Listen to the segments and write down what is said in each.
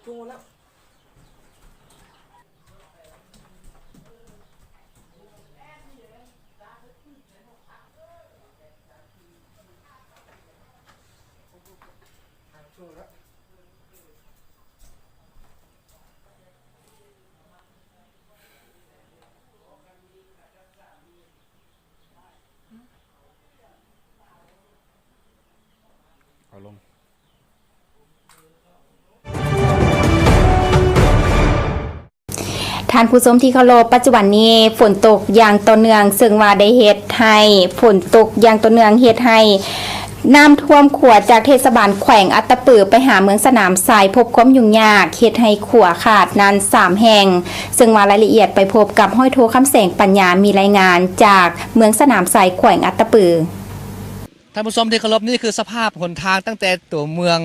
พุ่งแล้วพุ่งแล้วเอาลงท่านผู้ชมที่เคารพปัจจุบันนี้ฝนตกอย่างต่อเนื่องซึ่งว่าได้เฮ็ดให้ฝนตกอย่างต่อเนื่องเฮ็ดให้น้ำท่วมขัวจากเทศบาลแขวงอัตตปือไปหาเมืองสนามทรายพบความยุ่งยากเฮ็ดให้ขัวขาดนาน3แห่งซึ่งว่ารายละเอียดไปพบกับห้อยโทคำแสงปัญญามีรายงานจากเมืองสนามทรายแขวงอัตตปือท่านผู้ชมที่เคารพนี่คือสภาพหนทางตั้งแต่ตัวเมือง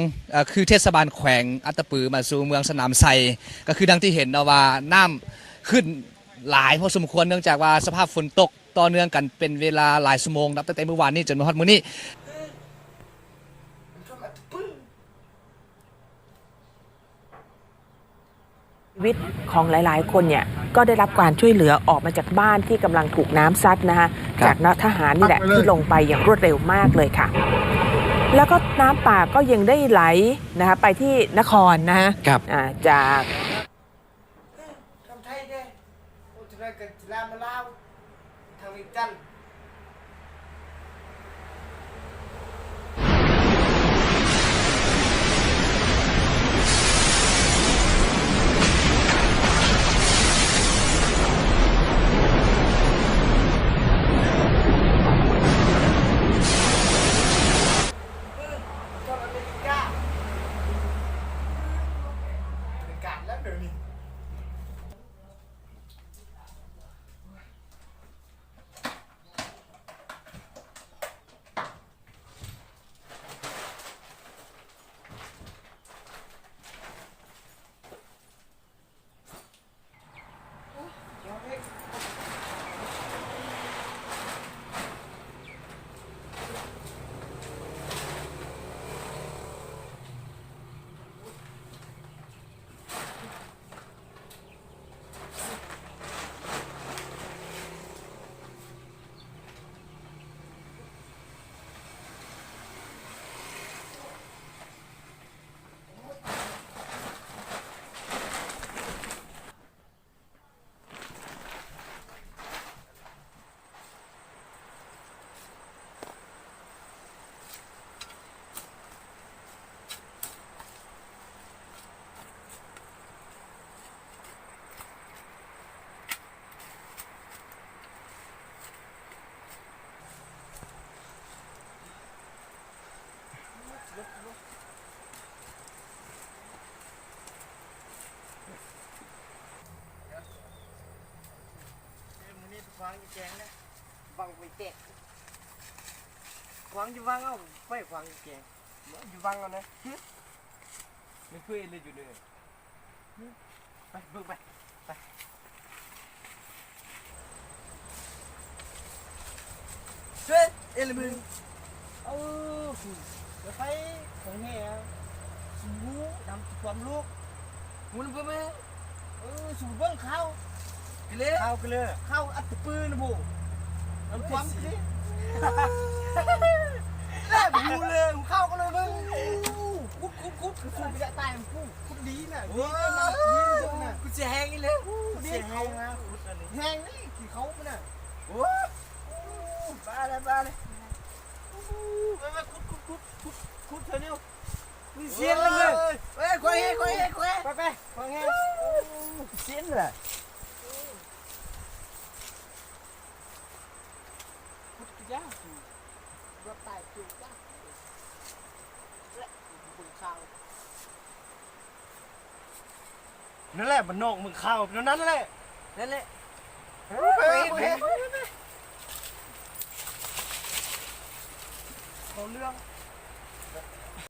คือเทศบาลแขวงอัตตปือมาสู่เมืองสนามไซก็คือดังที่เห็นนะว่าน้ำขึ้นหลายพอสมควรเนื่องจากว่าสภาพฝนตกต่อเนื่องกันเป็นเวลาหลายชั่วโมงนับตั้งแต่เมื่อวานนี้จนมาฮอดมื้อนี้ชีวิตของหลายๆคนเนี่ยก็ได้รับการช่วยเหลือออกมาจากบ้านที่กำลังถูกน้ำซัดนะคะจากทหารนี่แหละที่ลงไปอย่างรวดเร็วมากเลยค่ะแล้วก็น้ำป่าก็ยังได้ไหลนะคะไปที่นครนะฮะจากทำไทยเด้โอ้จะได้กันลามาลาวทางอีจันวางแจงนะวางไปเตะวางอยู่วางเอาไปวางแจงอยู่วางเอานะไม่ช่วยเลยอยู่เลยไปเบิ่งไปช่วยเอลมึงเอาเดี๋ยวไปของแม่สูบดำความลูกมุนไปไหมสูบเบิ้งข้าวข้าวกันเลยข้าวอัดปืนนะบูน้ำความสิแล่บูเลยข้าวกันเลยมึงคุดคือไม่ได้ตายมันคุดดีน่ะดีนะกูจะแห้งนี่เลยดีแห้งนะแห้งนี่ขี้เขามันน่ะโอ้บ้าเลยคุดเธอเนี่ยมึงเสียนเลยเฮ้ยควายไปควายเสียนเลยยากรถไต่จูยากและมึงข้าวนั่นแหละมันนอกมึงข้าวนั่นแหละเขาเรื่อง